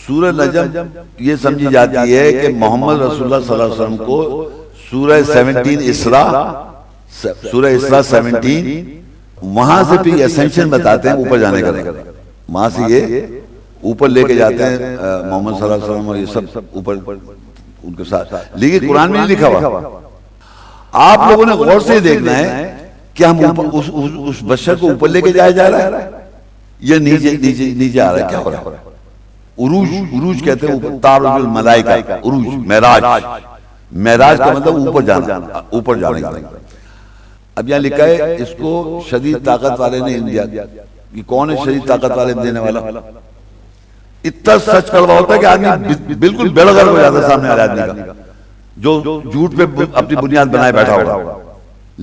سورہ نجم یہ سمجھی جاتی ہے کہ محمد رسول اللہ صلی اللہ علیہ وسلم کو سورہ 17 اسراء 17 وہاں سے پھر اسینشن بتاتے ہیں اوپر جانے کا، وہاں سے یہ اوپر لے کے جاتے ہیں محمد صلی اللہ علیہ وسلم اور یہ سب اوپر ان کے ساتھ، لیکن قرآن میں نہیں لکھا ہوا۔ آپ لوگوں نے غور سے دیکھنا ہے کہ ہم اس بشر کو اوپر لے کے جایا جا رہا ہے یا نیچے آ رہا ہے، کیا ہو رہا ہے؟ عروج کہتے ہیں اوپر، تعرج الملائکہ، عروج، معراج کا مطلب اوپر جانا، اوپر جانے کا۔ اب یہاں لکھا ہے اس کو شدید طاقت والے نے علم دیا۔ یہ کون ہے شدید طاقت والے دینے والا؟ اتنا سچ کڑوا ہوتا ہے کہ آدمی بالکل بے غرق ہو جاتا ہے سامنے والے آدمی کا، جو جھوٹ پہ اپنی بنیاد بنائے بیٹھا ہوگا،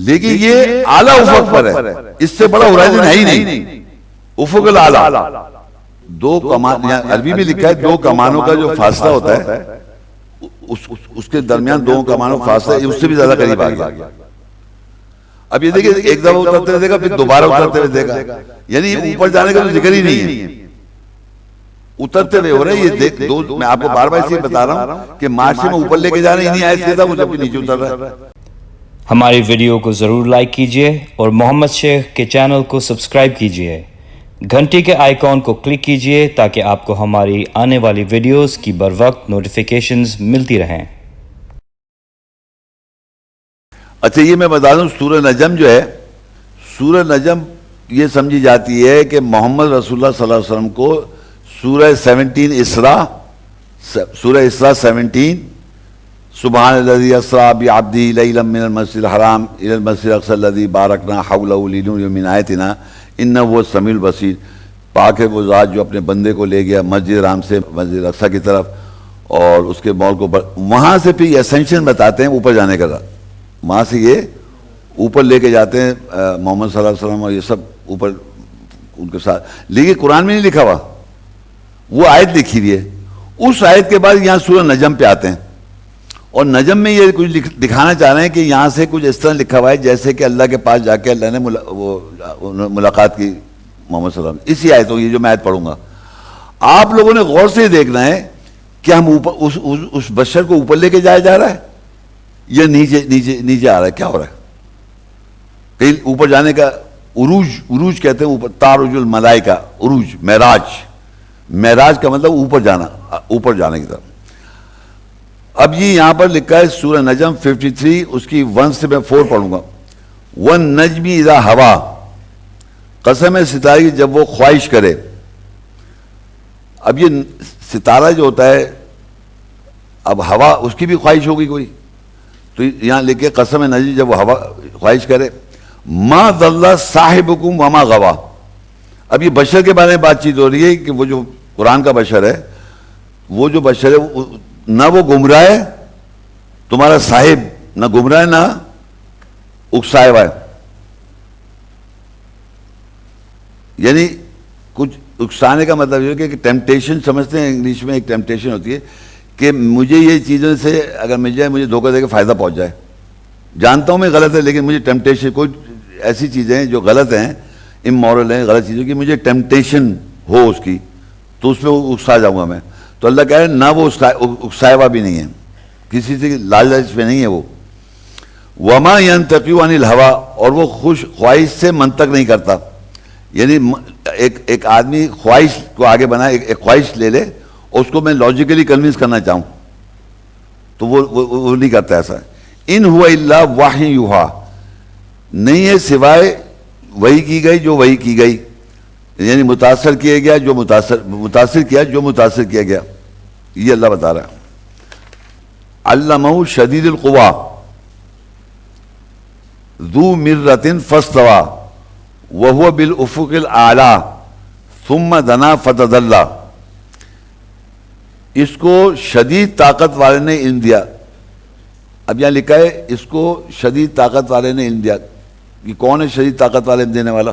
لیکن یہ اعلیٰ افق پر ہے، اس سے بڑا ہورائزن ہے ہی نہیں، افق الاعلیٰ۔ دو کمان، عربی میں لکھا ہے دو کمانوں کا جو فاصلہ ہوتا ہے اس کے درمیان دو کمانوں کا فاصلہ اس سے بھی زیادہ قریب آ گیا۔ اب یہ دیکھیں ایک دفعہ اترتے ہوئے دیکھا، پھر دوبارہ اترتے ہوئے دیکھا، یعنی اوپر جانے کا تو ذکر ہی نہیں ہے، اترتے ہوئے ہو رہے ہیں۔ یہ دو، میں آپ کو بار بار اس لیے بتا رہا ہوں کہ معاشرے میں اوپر لے کے جانا ہی نہیں آئے تھے، وہ جب نیچے اتر رہا ہے۔ ہماری ویڈیو کو ضرور لائک کیجئے اور محمد شیخ کے چینل کو سبسکرائب کیجئے، گھنٹی کے آئیکن کو کلک کیجئے تاکہ آپ کو ہماری آنے والی ویڈیوز کی بروقت نوٹیفیکیشنز ملتی رہیں۔ اچھا یہ میں بتا دوں، سورہ نجم جو ہے، سورہ نجم یہ سمجھی جاتی ہے کہ محمد رسول اللہ صلی اللہ علیہ وسلم کو سورہ 17 اسراء، سورہ اسراء 17، سبحان الذی اسریٰ بعبدہ لیلا من المسجد الحرام الی المسجد الاقصی الذی بارکنا حولہ لنریہ من آیاتنا انہ هو السمیع البصیر۔ پاک ہے وہ ذات جو اپنے بندے کو لے گیا مسجد حرام سے مسجد الاقصی کی طرف اور اس کے مول کو وہاں سے پھر اسینشن بتاتے ہیں اوپر جانے کا، وہاں سے یہ اوپر لے کے جاتے ہیں محمد صلی اللہ علیہ وسلم اور یہ سب اوپر ان کے ساتھ، لیکن قرآن میں نہیں لکھا ہوا، وہ آیت لکھی ہوئی ہے۔ اس آیت کے بعد یہاں سورہ نجم پہ آتے ہیں، اور نجم میں یہ کچھ دکھانا چاہ رہے ہیں کہ یہاں سے کچھ اس طرح لکھا ہوا ہے جیسے کہ اللہ کے پاس جا کے اللہ نے ملاقات کی محمد صلی اللہ علیہ وسلم۔ اسی آیت یہ جو میں آیت پڑھوں گا، آپ لوگوں نے غور سے دیکھنا ہے کہ ہم اوپر اس بشر کو اوپر لے کے جایا جا رہا ہے یا نیچے آ رہا ہے، کیا ہو رہا ہے؟ کہیں اوپر جانے کا، عروج کہتے ہیں اوپر، تعرج الملائکہ، عروج، معراج کا مطلب اوپر جانا، اوپر جانے کی طرف۔ اب یہ یہاں پر لکھا ہے سورہ نجم 53، اس کی 1 سے میں 4 پڑھوں گا۔ وَالنَّجْمِ اِذَا ہوا، قسم ہے ستارے کی جب وہ خواہش کرے۔ اب یہ ستارہ جو ہوتا ہے، اب ہوا اس کی بھی خواہش ہوگی کوئی، تو یہاں لکھے قسم نجم جب وہ ہوا خواہش کرے، ما ضل صاحبکم وما غوا۔ اب یہ بشر کے بارے میں بات چیت ہو رہی ہے کہ وہ جو قرآن کا بشر ہے، وہ جو بشر ہے نہ وہ گمراہ ہے، تمہارا صاحب نہ گمراہ ہے نہ اکسائے ہوا ہے، یعنی کچھ اکسانے کا مطلب یہ کہ ٹیمپٹیشن سمجھتے ہیں، انگلش میں ایک ٹیمپٹیشن ہوتی ہے کہ مجھے یہ چیزوں سے اگر مل جائے مجھے دھوکہ دے کے فائدہ پہنچ جائے، جانتا ہوں میں غلط ہے لیکن مجھے ٹیمپٹیشن، کوئی ایسی چیزیں ہیں جو غلط ہیں، امورل ہیں، غلط چیزوں کی مجھے ٹیمپٹیشن ہو اس کی تو اس پہ اکسا جاؤں گا میں۔ تو اللہ کہہ رہے ہیں نہ وہ اکسائے ہوا بھی نہیں ہے، کسی سے لالچ پہ نہیں ہے وہ۔ وما ينطق عن الهوى، اور وہ خوش خواہش سے منطق نہیں کرتا، یعنی ایک آدمی خواہش کو آگے بنائے، ایک خواہش لے لے اور اس کو میں لاجیکلی کنونس کرنا چاہوں تو وہ نہیں کرتا ایسا۔ ان هو الا وحی یوحی، نہیں ہے سوائے وحی کی گئی جو وحی کی گئی، یعنی متاثر کیا گیا جو متاثر کیا گیا، یہ اللہ بتا رہا ہے۔ علمہ شدید القوی ذو مرۃ فاستوی وهو بالافق الاعلی ثم دنا فتدلی، اس کو شدید طاقت والے نے علم دیا۔ اب یہاں لکھا ہے اس کو شدید طاقت والے نے علم دیا، یہ کون ہے شدید طاقت والے علم دینے والا؟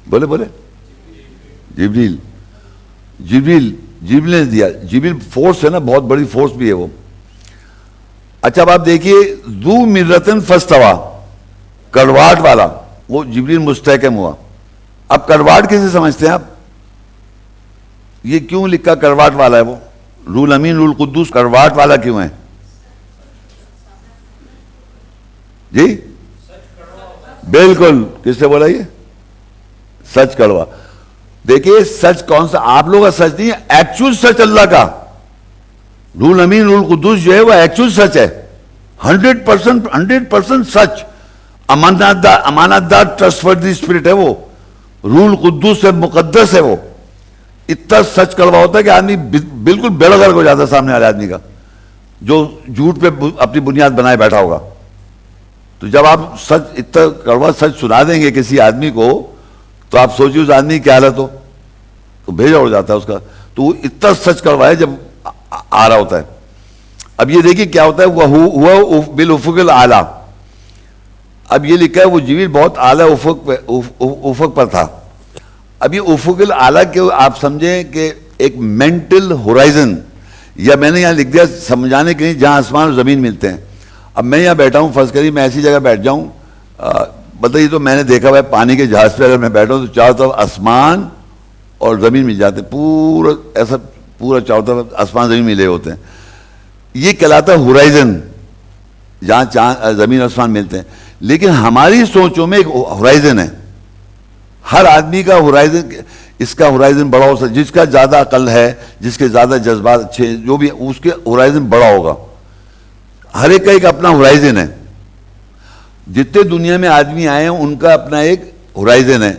بولے جبریل نے دیا۔ جبریل فورس ہے نا، بہت بڑی فورس بھی ہے وہ۔ اچھا اب آپ دیکھیے ذو مرۃ فاستوی، کڑواہٹ والا، وہ جبریل مستحکم ہوا۔ اب کڑواہٹ کیسے سمجھتے ہیں آپ؟ یہ کیوں لکھا کرواٹ والا ہے؟ وہ رول امین رول قدوس کرواٹ والا کیوں ہے جی؟ بالکل. کس سے بولا یہ؟ سچ کڑوا. دیکھیے سچ کون سا؟ آپ لوگوں کا سچ نہیں ہے، ایکچوئل سچ اللہ کا. رول امین رول قدوس جو ہے وہ ایکچوئل سچ ہے، 100% سچ. امانت دار ٹرسٹ وردی اسپرٹ ہے وہ. رول قدوس ہے، مقدس ہے وہ. اتنا سچ کڑوا ہوتا ہے کہ آدمی بالکل بیڑا غرق ہو جاتا ہے سامنے والے آدمی کا، جو جھوٹ پہ اپنی بنیاد بنائے بیٹھا ہوگا. تو جب آپ سچ اتنا کڑوا سچ سنا دیں گے کسی آدمی کو تو آپ سوچیے اس آدمی کی کیا حالت ہو، تو بھیجا ہو جاتا ہے اس کا. تو وہ اتنا سچ کڑوا ہے جب آ رہا ہوتا ہے. اب یہ دیکھیے کیا ہوتا ہے، وہ ہوا بالافق الاعلی. اب یہ لکھا ہے وہ جبریل بہت اعلیٰ افق پر تھا. اب یہ افق الاعلیٰ کے آپ سمجھیں کہ ایک مینٹل ہورائزن، یا میں نے یہاں لکھ دیا سمجھانے کے لیے جہاں آسمان اور زمین ملتے ہیں. اب میں یہاں بیٹھا ہوں، فرض کریے میں ایسی جگہ بیٹھ جاؤں، بتائیے تو میں نے دیکھا ہوا ہے پانی کے جہاز پہ اگر میں بیٹھا ہوں تو چاروں طرف آسمان اور زمین مل جاتے، پورا ایسا پورا چاروں طرف آسمان زمین ملے ہوتے ہیں. یہ کہلاتا ہے ہورائزن، جہاں زمین اور آسمان ملتے ہیں. لیکن ہماری سوچوں میں ایک ہورائزن ہے. ہر آدمی کا ہورائزن، اس کا ہورائزن بڑا ہو سکتا ہے. جس کا زیادہ عقل ہے، جس کے زیادہ جذبات اچھے، جو بھی اس کے ہورائزن بڑا ہوگا. ہر ایک کا ایک اپنا ہورائزن ہے. جتنے دنیا میں آدمی آئے ہیں ان کا اپنا ایک ہورائزن ہے.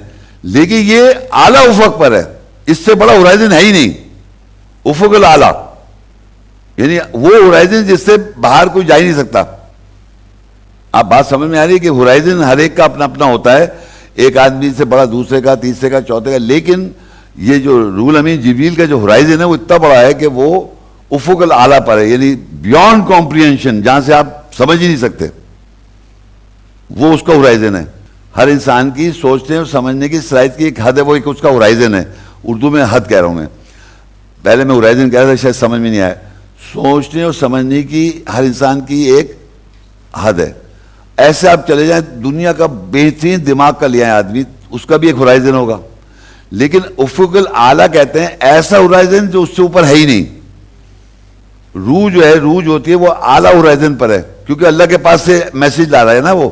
لیکن یہ اعلیٰ افق پر ہے، اس سے بڑا ہورائزن ہے ہی نہیں. افق الاعلیٰ یعنی وہ ہورائزن جس سے باہر کوئی جا ہی نہیں سکتا. آپ بات سمجھ میں آ رہی ہے کہ ہورائزن ہر ایک کا اپنا اپنا ہوتا ہے، ایک آدمی سے بڑا، دوسرے کا، تیسرے کا، چوتھے کا. لیکن یہ جو رول امین جبریل کا جو ہورائزن ہے وہ اتنا بڑا ہے کہ وہ افق الاعلیٰ پر ہے، یعنی بیونڈ کمپریہنشن، جہاں سے آپ سمجھ ہی نہیں سکتے. وہ اس کا ہورائزن ہے. ہر انسان کی سوچنے اور سمجھنے کی صلاحیت کی ایک حد ہے، وہ ایک اس کا ہورائزن ہے. اردو میں حد کہہ رہا ہوں میں، پہلے میں ہورائزن کہہ رہا تھا شاید سمجھ میں نہیں آیا. سوچنے اور سمجھنے کی ہر انسان کی ایک حد ہے. ایسے آپ چلے جائیں، دنیا کا بہترین دماغ کا لیا ہے آدمی، اس کا بھی ایک ہورائزن ہوگا. لیکن افق الاعلیٰ کہتے ہیں ایسا ہورائزن جو اس سے اوپر ہے ہی نہیں. روح جو ہے، روح جو ہوتی ہے وہ اعلیٰ ہورائزن پر ہے، کیونکہ اللہ کے پاس سے میسج لا رہا ہے نا. وہ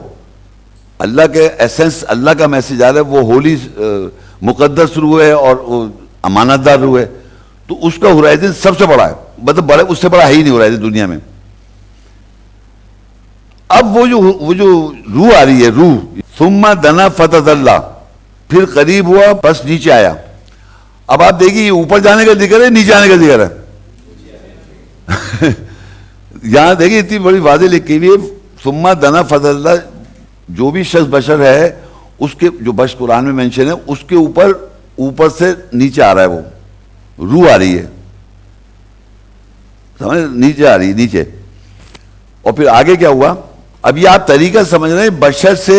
اللہ کے ایسنس، اللہ کا میسج آ رہا ہے. وہ ہولی مقدس روح ہے اور امانت دار روح ہے. تو اس کا ہورائزن سب سے بڑا ہے، مطلب بڑا، اس سے بڑا ہے ہی نہیں ہورائزن دنیا میں. اب وہ جو روح آ رہی ہے، روح ثم دنا فتدلی، پھر قریب ہوا بس نیچے آیا. اب آپ دیکھیے یہ اوپر جانے کا ذکر ہے، نیچے آنے کا ذکر ہے. یہاں دیکھیے اتنی بڑی واضح لکھی ہوئی ہے، ثم دنا فتدلی. جو بھی شخص بشر ہے، اس کے جو بشر قرآن میں مینشن ہے، اس کے اوپر سے نیچے آ رہا ہے. وہ روح آ رہی ہے، سمجھ، نیچے آ رہی ہے، نیچے. اور پھر آگے کیا ہوا؟ اب یہ آپ طریقہ سمجھ رہے ہیں بشر سے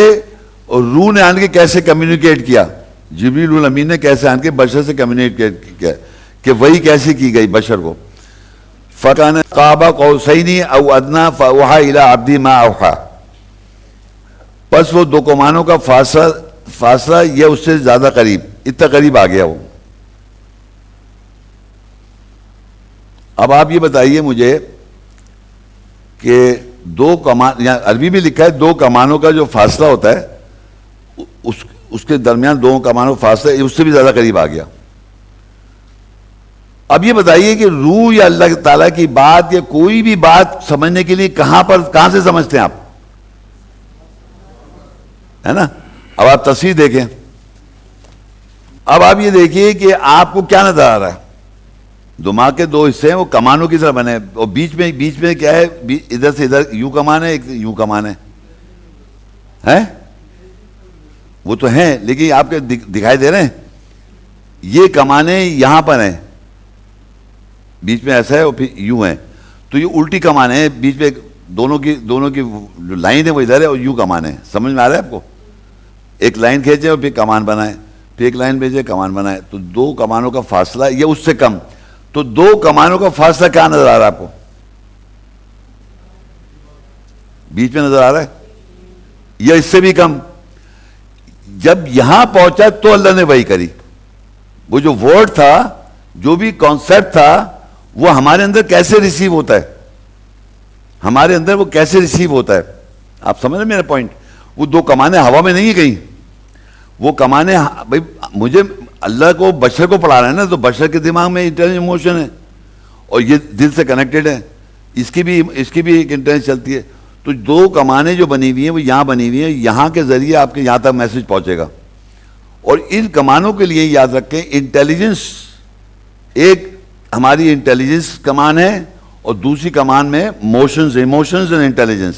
روح نے آن کے کیسے کمیونیکیٹ کیا. جبریل الامین نے کیسے آن کے بشر سے کمیونیکیٹ کیا، کہ وہی کیسے کی گئی بشر کو. فَكَانَ قَابَ قَوْسَيْنِ أَوْ أَدْنَىٰ فَأَوْحَىٰ إِلَىٰ عَبْدِهِ مَا أَوْحَىٰ. پس وہ دو کمانوں کا فاصلہ یہ اس سے زیادہ قریب، اتنا قریب آ گیا وہ. اب آپ یہ بتائیے مجھے کہ دو کمان، یہاں عربی میں لکھا ہے دو کمانوں کا جو فاصلہ ہوتا ہے اس کے درمیان دو کمانوں کا فاصلہ اس سے بھی زیادہ قریب آ گیا. اب یہ بتائیے کہ روح یا اللہ تعالیٰ کی بات یا کوئی بھی بات سمجھنے کے لیے کہاں سے سمجھتے ہیں آپ، ہے نا. اب آپ تصویر دیکھیں. اب آپ یہ دیکھیے کہ آپ کو کیا نظر آ رہا ہے. دماغ کے دو حصے ہیں، وہ کمانوں کی طرح بنے، اور بیچ میں کیا ہے، ادھر سے ادھر یوں کمان ہے، ایک یوں کمان ہے. وہ تو ہیں لیکن آپ کے دکھائی دے رہے ہیں. یہ کمانیں یہاں پر ہیں، بیچ میں ایسا ہے اور پھر یوں ہے. تو یہ الٹی کمانیں ہیں، بیچ میں دونوں کی جو لائن ہے وہ ادھر ہے اور یوں کمان ہے. سمجھ میں آ رہا ہے آپ کو؟ ایک لائن کھینچے اور پھر کمان بنائے، پھر ایک لائن بھیجے، کمان بنائے. تو دو کمانوں کا فاصلہ یہ اس سے کم. تو دو کمانوں کا فاصلہ کیا نظر آ رہا ہے آپ کو؟ بیچ میں نظر آ رہا ہے یا اس سے بھی کم؟ جب یہاں پہنچا تو اللہ نے وحی کری. وہ جو ورڈ تھا جو بھی کانسیپٹ تھا وہ ہمارے اندر کیسے ریسیو ہوتا ہے, ہمارے اندر وہ کیسے ریسیو ہوتا ہے. آپ سمجھ رہے میرا پوائنٹ؟ وہ دو کمانیں ہوا میں نہیں ہیں کہیں, وہ کمانیں بھائی مجھے اللہ کو بشر کو پڑھا رہے ہیں نا, تو بشر کے دماغ میں انٹیلیجنٹ ایموشن ہے اور یہ دل سے کنیکٹڈ ہے, اس کی بھی ایک انٹیلیجنس چلتی ہے. تو دو کمانیں جو بنی ہوئی ہیں وہ یہاں بنی ہوئی ہیں, یہاں کے ذریعے آپ کے یہاں تک میسج پہنچے گا. اور ان کمانوں کے لیے یاد رکھیں انٹیلیجنس, ایک ہماری انٹیلیجنس کمان ہے اور دوسری کمان میں موشنز اینڈ انٹیلیجنس.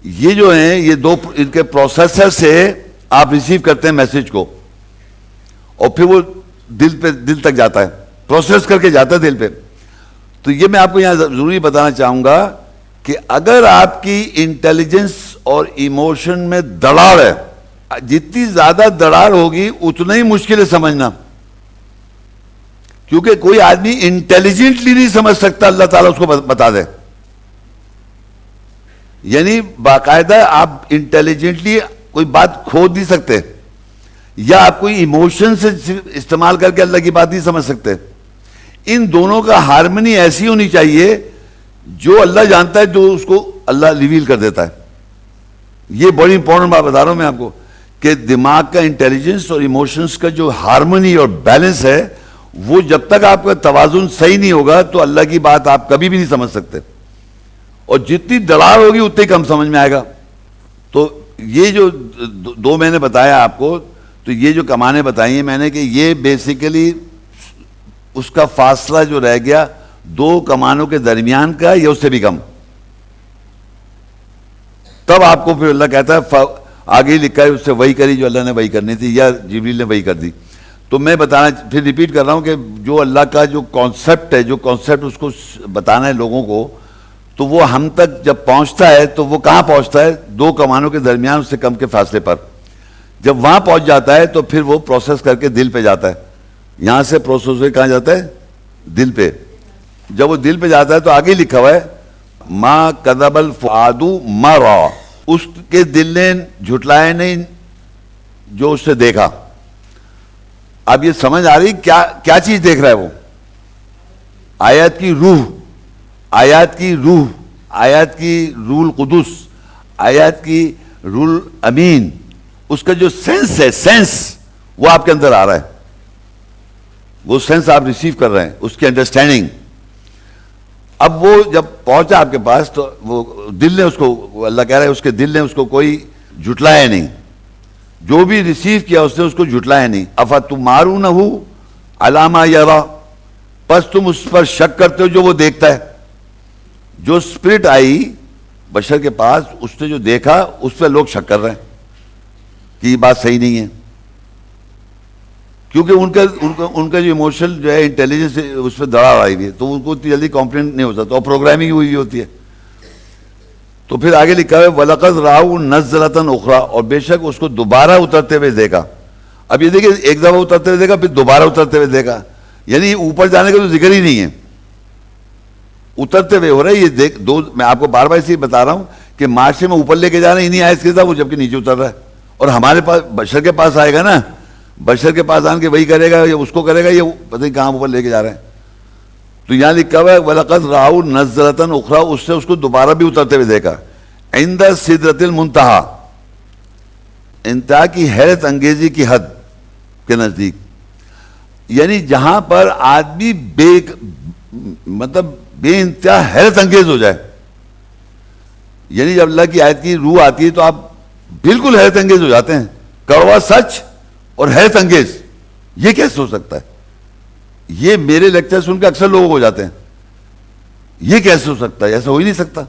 یہ جو ہیں یہ دو ان کے پروسیسر سے آپ ریسیو کرتے ہیں میسج کو, اور پھر وہ دل تک جاتا ہے, پروسیس کر کے جاتا ہے دل پہ. تو یہ میں آپ کو یہاں ضروری بتانا چاہوں گا کہ اگر آپ کی انٹیلیجنس اور ایموشن میں دراڑ ہے, جتنی زیادہ دراڑ ہوگی اتنا ہی مشکل ہے سمجھنا, کیونکہ کوئی آدمی انٹیلیجنٹلی نہیں سمجھ سکتا اللہ تعالیٰ اس کو بتا دے. یعنی باقاعدہ آپ انٹیلیجنٹلی کوئی بات کھود نہیں سکتے, یا آپ کوئی ایموشن سے استعمال کر کے اللہ کی بات نہیں سمجھ سکتے. ان دونوں کا ہارمنی ایسی ہونی چاہیے جو اللہ جانتا ہے, جو اس کو اللہ ریویل کر دیتا ہے. یہ بڑی امپورٹنٹ بات بتا رہا ہوں میں آپ کو کہ دماغ کا انٹیلیجنس اور ایموشنس کا جو ہارمنی اور بیلنس ہے, وہ جب تک آپ کا توازن صحیح نہیں ہوگا تو اللہ کی بات آپ کبھی بھی نہیں سمجھ سکتے, اور جتنی دراڑ ہوگی اتنی کم سمجھ میں آئے گا. تو یہ جو دو میں نے بتایا آپ کو, تو یہ جو کمانیں بتائی ہیں میں نے کہ یہ بیسیکلی اس کا فاصلہ جو رہ گیا دو کمانوں کے درمیان کا یا اس سے بھی کم, تب آپ کو پھر اللہ کہتا ہے آگے لکھا ہے اس سے وہی کری جو اللہ نے وہی کرنی تھی یا جبریل نے وہی کر دی. تو میں بتانا پھر ریپیٹ کر رہا ہوں کہ جو اللہ کا جو کانسیپٹ ہے, جو کانسیپٹ اس کو بتانا ہے لوگوں کو, تو وہ ہم تک جب پہنچتا ہے تو وہ کہاں پہنچتا ہے؟ دو کمانوں کے درمیان اس سے کم کے فاصلے پر. جب وہاں پہنچ جاتا ہے تو پھر وہ پروسیس کر کے دل پہ جاتا ہے. یہاں سے پروسیس ہو کے کہاں جاتا ہے؟ دل پہ. جب وہ دل پہ جاتا ہے تو آگے لکھا ہوا ہے ما کذب الفؤاد ما رأى, اس کے دل نے جھٹلایا نہیں جو اس نے دیکھا. اب یہ سمجھ آ رہی کیا چیز دیکھ رہا ہے وہ؟ آیات کی روح, آیات کی روح, آیات کی روح القدس, آیات کی روح امین, اس کا جو سینس ہے, سینس وہ آپ کے اندر آ رہا ہے, وہ سینس آپ ریسیو کر رہے ہیں, اس کی انڈرسٹینڈنگ. اب وہ جب پہنچا آپ کے پاس تو وہ دل نے اس کو, اللہ کہہ رہا ہے اس کے دل نے اس کو کوئی جھٹلایا نہیں, جو بھی ریسیو کیا اس نے اس کو جھٹلایا نہیں. افتمارونہ علی ما یری, پس تم اس پر شک کرتے ہو جو وہ دیکھتا ہے. جو اسپرٹ آئی بشر کے پاس, اس نے جو دیکھا اس پہ لوگ شک کر رہے ہیں کہ یہ بات صحیح نہیں ہے, کیونکہ ان کا جو ایموشنل جو ہے انٹیلیجنس اس پہ دراڑ آئی ہوئی ہے, تو ان کو اتنی جلدی کمپلینٹ نہیں ہو سکتا, اور پروگرامنگ ہوئی ہوتی ہے. تو پھر آگے لکھا ہے وَلَقَدْ رَأَوْا نَزْلَةً أُخْرَى, اور بے شک اس کو دوبارہ اترتے ہوئے دیکھا. اب یہ دیکھیں ایک دفعہ اترتے ہوئے دیکھا, پھر دوبارہ اترتے ہوئے دیکھا, یعنی اوپر جانے کا تو ذکر ہی نہیں ہے, اترتے ہوئے ہو رہا ہے. یہ دیکھ دو, میں آپ کو بار بار اس لیے بتا رہا ہوں کہ معاشرے میں اوپر لے کے جانا ہی نہیں آیا اس کے ساتھ, وہ جبکہ نیچے اتر رہا ہے. اور ہمارے پاس بشر کے پاس آئے گا نا, بشر کے پاس آن کے وہی کرے گا یا اس کو کرے گا, یا پتہ نہیں کہاں اوپر لے کے جا رہے ہیں. تو یہاں لکھا ہوا ہے وَلَقَدْ رَأَوْا نَزْلَةً أُخْرَى, اس سے اس کو دوبارہ بھی اترتے ہوئے دیکھا. عند سدرۃ المنتہا, انتہا کی حیرت انگیزی کی حد کے نزدیک, یعنی جہاں پر آدمی بے انتہا حیرت انگیز ہو جائے. یعنی جب اللہ کی آیت کی روح آتی ہے تو آپ بالکل حیرت انگیز ہو جاتے ہیں. کڑوا سچ اور حیرت انگیز, یہ کیسے ہو سکتا ہے؟ یہ میرے لیکچر سن کے اکثر لوگ ہو جاتے ہیں, یہ کیسے ہو سکتا ہے؟ ایسا ہو ہی نہیں سکتا.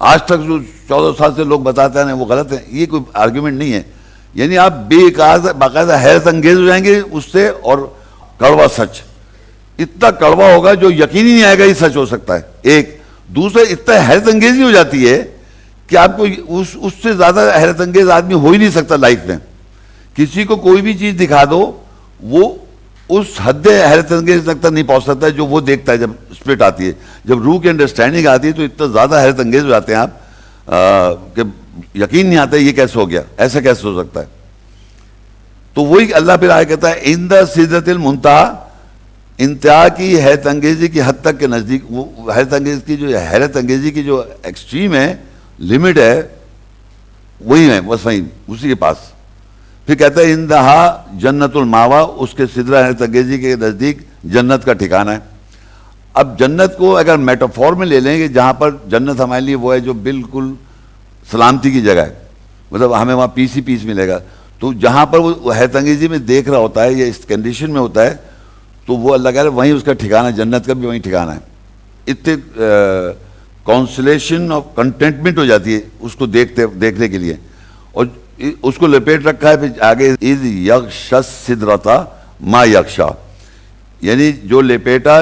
آج تک جو 14 سال سے لوگ بتاتے ہیں وہ غلط ہے, یہ کوئی آرگیومنٹ نہیں ہے. یعنی آپ باقاعدہ حیرت انگیز ہو جائیں گے اس سے, اور کڑوا سچ, اتنا کڑوا ہوگا جو یقین ہی نہیں آئے گا یہ سچ ہو سکتا ہے. ایک دوسرا, اتنا حیرت انگیزی ہو جاتی ہے کہ آپ کو اس سے زیادہ حیرت انگیز آدمی ہو ہی نہیں سکتا لائف میں. کسی کو کوئی بھی چیز دکھا دو, وہ اس حد حیرت انگیز تک نہیں پہنچ سکتا ہے جو وہ دیکھتا ہے. جب اسپرٹ آتی ہے, جب روح کی انڈرسٹینڈنگ آتی ہے, تو اتنا زیادہ حیرت انگیز ہو جاتے ہیں آپ کہ یقین نہیں آتا یہ کیسے ہو گیا, ایسا کیسے ہو سکتا ہے. تو وہی اللہ پھر آئے کہتا ہے عند سدرۃ المنتہا, انتہا کی حیرت انگیزی کی حد تک کے نزدیک، وہ حیرت انگیزی کی جو ایکسٹریم ہے، لمٹ ہے، وہی ہے، بس وہیں اسی کے پاس. پھر کہتا ہے اندہا جنت الماوا، اس کے سدرہ حیرت انگیزی کے نزدیک جنت کا ٹھکانہ ہے. اب جنت کو اگر میٹافور میں لے لیں کہ جہاں پر جنت ہمارے لیے وہ ہے جو بالکل سلامتی کی جگہ ہے، مطلب ہمیں وہاں پیس ہی پیس ملے گا، تو جہاں پر وہ حیرت انگیزی میں دیکھ رہا ہوتا ہے یا اس کنڈیشن میں ہوتا ہے، تو وہ اللہ کہہ رہا ہے وہیں اس کا ٹھکانہ، جنت کا بھی وہیں ٹھکانہ ہے. اتنے کانسلیشن آف کنٹینٹمنٹ ہو جاتی ہے اس کو دیکھنے کے لیے. اور اس کو لپیٹ رکھا ہے پھر آگے اذ یغشی السدرۃ ما یغشی، یعنی جو لپیٹا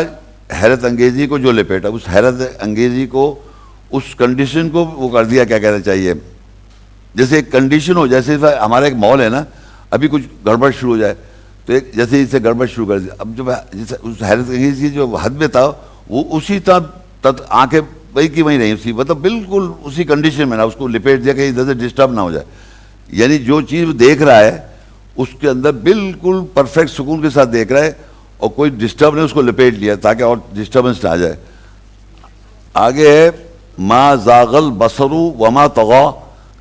حیرت انگیزی کو، جو لپیٹا اس حیرت انگیزی کو، اس کنڈیشن کو وہ کر دیا. کیا کہنا چاہیے، جیسے ایک کنڈیشن ہو، جیسے ہمارا ایک مال ہے نا، ابھی کچھ گڑبڑ شروع ہو جائے تو ایک جیسے اسے گڑبڑ شروع کر دیا، اب جب اس حیرت انگیزی جو حد میں تھا وہ اسی طرح آنکھیں وہی کی وہیں رہی، اسی مطلب بالکل اسی کنڈیشن میں نا، اس کو لپیٹ دیا کہ ادھر سے ڈسٹرب نہ ہو جائے. یعنی جو چیز وہ دیکھ رہا ہے اس کے اندر بالکل پرفیکٹ سکون کے ساتھ دیکھ رہا ہے، اور کوئی ڈسٹرب نہیں، اس کو لپیٹ لیا تاکہ اور ڈسٹربنس نہ آ جائے. آگے ہے ما زاغ البصر وما طغى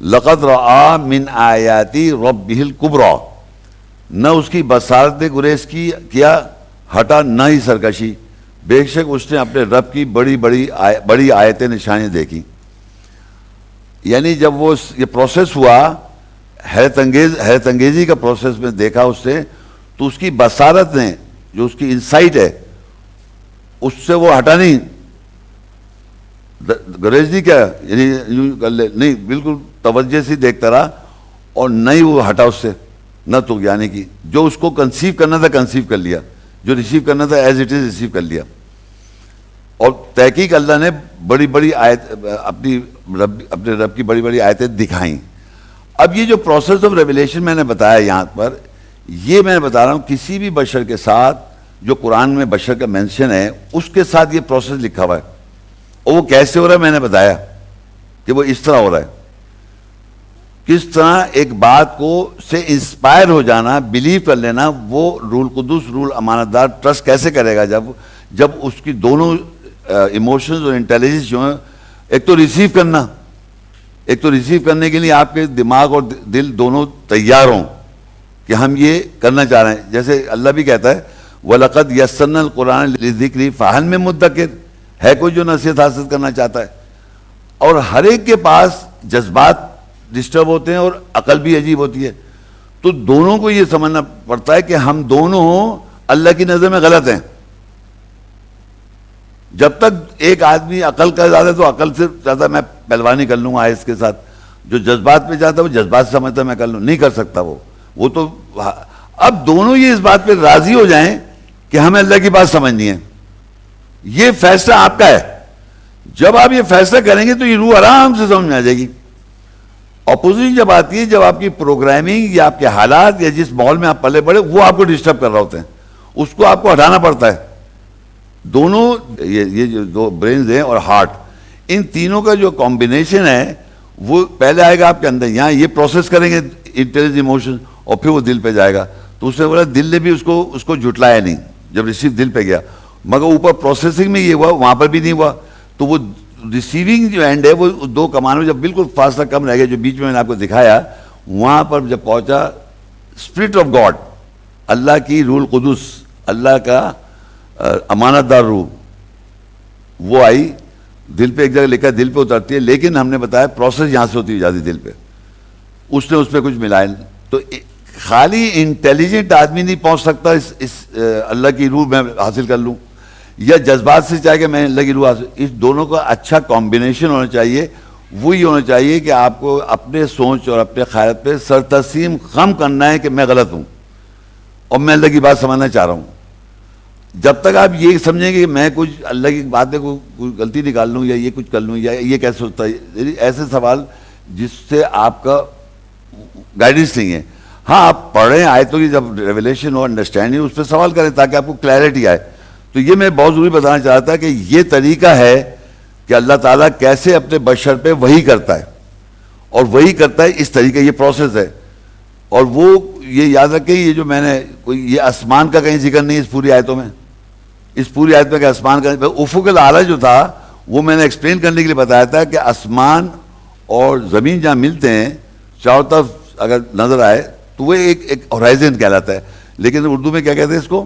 لقد رأى من آیات ربہ الکبریٰ، نہ اس کی بصارت نے گریز کیا، ہٹا نہ ہی سرکشی، بے شک اس نے اپنے رب کی بڑی آیتیں نشانیاں دیکھی. یعنی جب وہ یہ پروسیس ہوا حیرت انگیزی کا پروسیس میں دیکھا اس نے، تو اس کی بصارت نے، جو اس کی انسائٹ ہے، اس سے وہ ہٹا نہیں، گریز نہیں کیا، یعنی نہیں، بالکل توجہ سے دیکھتا رہا، اور نہ ہی وہ ہٹا اس سے، نہ تو یعنی کہ جو اس کو کنسیو کرنا تھا کنسیو کر لیا، جو ریسیو کرنا تھا ایز اٹ از ریسیو کر لیا. اور تحقیق اللہ نے بڑی آیت اپنے رب کی بڑی آیتیں دکھائیں. اب یہ جو پروسیس آف ریویلیشن میں نے بتایا یہاں پر، یہ میں بتا رہا ہوں کسی بھی بشر کے ساتھ جو قرآن میں بشر کا مینشن ہے اس کے ساتھ یہ پروسیس لکھا ہوا ہے. اور وہ کیسے ہو رہا ہے میں نے بتایا کہ وہ اس طرح ہو رہا ہے. کس طرح ایک بات کو سے انسپائر ہو جانا، بلیو کر لینا، وہ روح القدس، روح امانت دار ٹرسٹ کیسے کرے گا جب اس کی دونوں ایموشنز اور انٹیلیجنس جو ہیں، ایک تو ریسیو کرنے کے لیے آپ کے دماغ اور دل دونوں تیار ہوں کہ ہم یہ کرنا چاہ رہے ہیں. جیسے اللہ بھی کہتا ہے وَلَقَدْ يَسَّرْنَا الْقُرْآنَ لِلذِّكْرِ فَهَلْ مِن مُدَّكِرٍ، ہے کوئی جو نصیحت حاصل کرنا چاہتا ہے. اور ہر ایک کے پاس جذبات ڈسٹرب ہوتے ہیں اور عقل بھی عجیب ہوتی ہے، تو دونوں کو یہ سمجھنا پڑتا ہے کہ ہم دونوں اللہ کی نظر میں غلط ہیں. جب تک ایک آدمی عقل کا زیادہ تو عقل سے زیادہ میں پہلوانی کر لوں گا اس کے ساتھ، جو جذبات پہ جاتا ہے وہ جذبات سے سمجھتا ہے میں کر لوں، نہیں کر سکتا وہ تو. اب دونوں یہ اس بات پہ راضی ہو جائیں کہ ہمیں اللہ کی بات سمجھنی ہے، یہ فیصلہ آپ کا ہے. جب آپ یہ فیصلہ کریں گے تو یہ روح آرام سے سمجھ میں آ جائے گی. اپوزیشن جب آتی ہے، جب آپ کی پروگرامنگ یا آپ کے حالات یا جس ماحول میں آپ پلے بڑے وہ آپ کو ڈسٹرب کر رہے ہوتے ہیں، اس کو آپ کو ہٹانا پڑتا ہے. دونوں یہ جو دو برینز ہیں اور ہارٹ، ان تینوں کا جو کمبینیشن ہے وہ پہلے آئے گا آپ کے اندر، یہاں یہ پروسیس کریں گے انٹیلیجنس ایموشن، اور پھر وہ دل پہ جائے گا. تو اس نے بولا دل نے بھی اس کو جھٹلایا نہیں جب ریسیو دل پہ گیا، مگر اوپر پروسیسنگ میں یہ ہوا، وہاں پر بھی نہیں ہوا. تو وہ ریسیونگ جو اینڈ ہے وہ دو کمانوں جب بالکل فاصلہ کم رہ گیا، جو بیچ میں نے آپ کو دکھایا، وہاں پر جب پہنچا اسپرٹ آف گاڈ، اللہ کی روح القدس، اللہ کا امانت دار روح، وہ آئی دل پہ. ایک جگہ لکھا دل پہ اترتی ہے، لیکن ہم نے بتایا پروسیس یہاں سے ہوتی ہے جاتی دل پہ. اس نے اس پہ کچھ ملایا. تو خالی انٹیلیجنٹ آدمی نہیں پہنچ سکتا اس اللہ کی روح میں حاصل کر لوں، یا جذبات سے چاہے کہ میں اللہ کی روح حاصل، اس دونوں کا اچھا کمبینیشن ہونا چاہیے. وہی ہونا چاہیے کہ آپ کو اپنے سوچ اور اپنے خیالات پہ سرتسلیم خم کرنا ہے کہ میں غلط ہوں اور میں اللہ کی بات سمجھنا چاہ رہا ہوں. جب تک آپ یہ سمجھیں گے کہ میں کچھ اللہ کی بات میں کوئی غلطی نکال لوں یا یہ کچھ کر لوں یا یہ کیسے ہوتا ہے، ایسے سوال جس سے آپ کا گائیڈنس نہیں ہے. ہاں آپ پڑھیں آیتوں کی، جب ریویلیشن ہو، انڈرسٹینڈنگ، اس پہ سوال کریں تاکہ آپ کو کلیئرٹی آئے. تو یہ میں بہت ضروری بتانا چاہتا تھا کہ یہ طریقہ ہے کہ اللہ تعالیٰ کیسے اپنے بشر پہ وحی کرتا ہے، اور وحی کرتا ہے اس طریقے، یہ پروسیس ہے. اور وہ یہ یاد رکھیں، یہ جو میں نے کوئی یہ آسمان کا کہیں ذکر نہیں اس پوری آیتوں میں، اس پوری آیت میں کہ آسمان کا افق الاعلیٰ جو تھا وہ میں نے ایکسپلین کرنے کے لیے بتایا تھا کہ آسمان اور زمین جہاں ملتے ہیں چاروں طرف اگر نظر آئے تو وہ ایک ہورائزن کہلاتا ہے. لیکن اردو میں کیا کہتے ہیں اس کو؟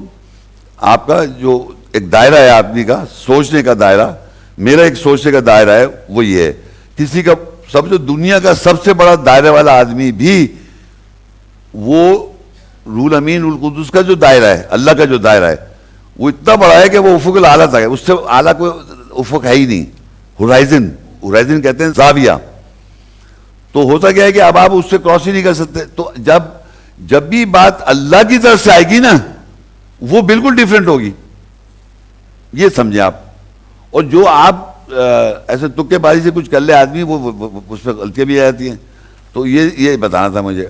آپ کا جو ایک دائرہ ہے آدمی کا سوچنے کا دائرہ, میرا ایک سوچنے کا دائرہ ہے وہ یہ ہے. کسی کا جو دنیا کا سب سے بڑا دائرے والا آدمی بھی وہ روح امین روح القدس کا جو دائرہ ہے, اللہ کا جو دائرہ ہے, وہ اتنا بڑا ہے کہ وہ افق الاعلیٰ تک ہے, اس سے اعلیٰ کوئی افق ہے ہی نہیں. ہورائزن کہتے ہیں زاویہ. تو ہوتا کیا ہے کہ اب آپ اس سے کراس ہی نہیں کر سکتے. تو جب بھی بات اللہ کی طرف سے آئے گی نا وہ بالکل ڈیفرنٹ ہوگی, یہ سمجھیں آپ. اور جو آپ ایسے تکے بازی سے کچھ کر لے آدمی وہ اس پہ غلطیاں بھی آ جاتی ہیں. تو یہ بتانا تھا مجھے.